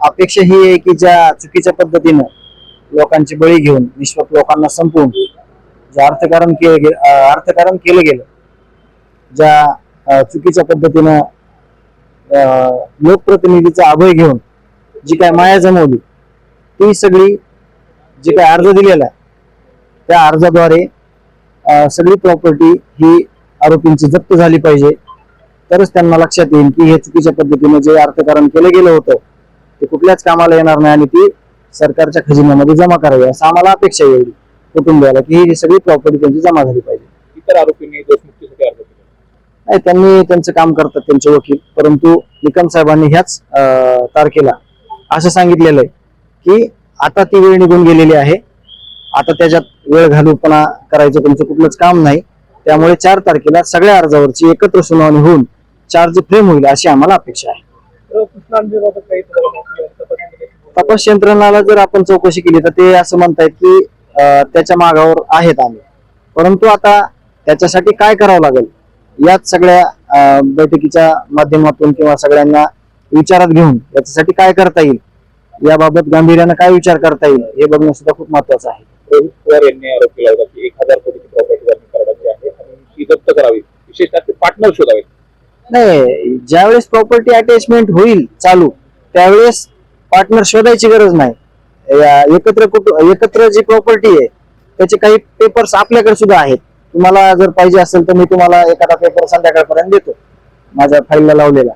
अपेक्षा ही आहे की ज्या चुकीच्या पद्धतीनं लोकांची बळी घेऊन निष्पाप लोकांना संपवून जे अर्थकारण केलं गेलं, ज्या चुकीच्या पद्धतीनं लोकप्रतिनिधीचा अभय घेऊन जी काय माया जमवली, ती सगळी जी काय अर्ज दिलेला आहे त्या अर्जाद्वारे सगळी प्रॉपर्टी ही आरोपींची जप्त झाली पाहिजे. तरच त्यांना लक्षात येईल की हे चुकीच्या पद्धतीने जे अर्थकारण केलं गेलं होतं ते कुठल्याच कामाला येणार नाही आणि ती सरकारच्या खजिन्यामध्ये जमा करावी, असं आम्हाला अपेक्षा येईल कुटुंबियाला की ही सगळी प्रॉपर्टी त्यांची जमा झाली पाहिजे. इतर आरोपींनी दोषमुक्तीसाठी अर्ज केला नाही, त्यांनी त्यांचं काम करतात त्यांचे वकील, परंतु निकम साहेबांनी ह्याच तारखेला असं सांगितलेलं आहे की आता ती वेळ निघून गेलेली आहे, आता त्याच्यात वेळ घालूपणा करायचं तुमचं कुठलंच काम नाही, त्यामुळे 4 तारखेला सगळ्या अर्जावरची एकत्र सुनावणी होऊन चार्ज फ्रेम होईल अशी आम्हाला अपेक्षा आहे. तपास यंत्रणाला जर आपण चौकशी केली तर ते असं म्हणतायत की त्याच्या मागावर आहेत आम्ही, परंतु आता त्याच्यासाठी काय करावं लागेल याच सगळ्या बैठकीच्या माध्यमातून किंवा सगळ्यांना विचारात घेऊन याच्यासाठी काय करता येईल, याबाबत गांभीर्यानं काय विचार करता येईल हे बघणं सुद्धा खूप महत्वाचं आहे. रोहित पवार यांनी आरोप केला होता की 1000 कोटीची प्रॉपर्टी कराडाची आहे आणि ती जप्त करावी, विशेषतः ते पार्टनर शोधावे. नाही, ज्यावेळेस प्रॉपर्टी अटॅचमेंट होईल चालू त्यावेळेस पार्टनर शोधायची गरज नाही. एकत्र जी प्रॉपर्टी आहे त्याचे काही पेपर्स आपल्याकडे सुद्धा आहेत. तुम्हाला जर पाहिजे असेल तर मी तुम्हाला एखादा पेपर संध्याकाळपर्यंत देतो माझ्या फाईलला लावलेला,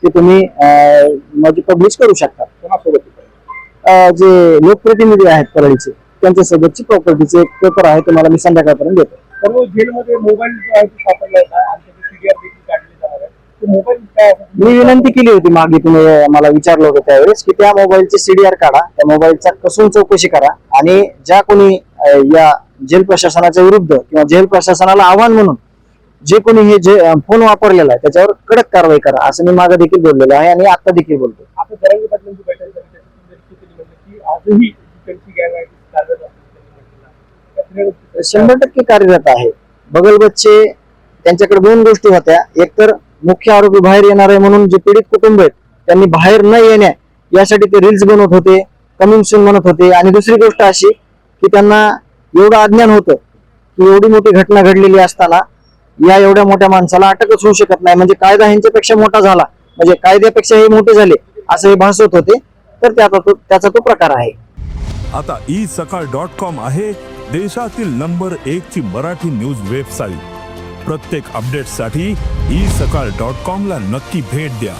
ते तुम्ही माझी पब्लिश करू शकता. कोणासोबत जे लोकप्रतिनिधी आहेत परळीचे त्यांच्या सोबतची प्रॉपर्टीचे एक पेपर आहे, तुम्हाला मी संध्याकाळपर्यंत देतो. सर्व जेलमध्ये मोबाईल जो आहे तो सापडला होता आणि त्याची सीडीआर देखील काढली जाणार आहे. तो मोबाईल काय मी विनंती केली होती मागे, तुम्ही मला विचारलं होतं त्यावेळेस की त्या मोबाईलची सीडीआर काढा, त्या मोबाईलचा कसून चौकशी करा आणि ज्या कोणी या जेल प्रशासनाच्या विरुद्ध किंवा जेल प्रशासनाला आव्हान म्हणून जे कोणी हे जे फोन वापरलेला आहे त्याच्यावर कडक कारवाई करा, असं मी मागे देखील बोललेलो आहे आणि आता देखील बोलतो. आता जरांगे पाटलांची बैठक झाली त्याची की आजही त्यांची गॅंग आहे 100% कार्यरत आहे. बगल बच्चे त्यांच्याकडे 2 गोष्टी होत्या, एकतर मुख्य आरोपी बाहेर येणार आहे म्हणून जे पीडित कुटुंब आहेत त्यांनी बाहेर न येण्या यासाठी ते रील्स बनवत होते, कमिंग सून म्हणत होते, आणि दुसरी गोष्ट अशी की त्यांना एवढं अज्ञान होतं की एवढी मोठी घटना घडलेली असताना या एवढ्या मोठ्या माणसाला अटकच होऊ शकत नाही, म्हणजे कायदा ह्यांच्यापेक्षा मोठा झाला, म्हणजे कायद्यापेक्षा हे मोठे झाले असं हे भासवत होते. तर त्याचा तो प्रकार आहे. आता isakal.com आहे देशातील नंबर 1 ची मराठी न्यूज वेबसाईट. प्रत्येक अपडेटसाठी isakal.com ला नक्की भेट द्या.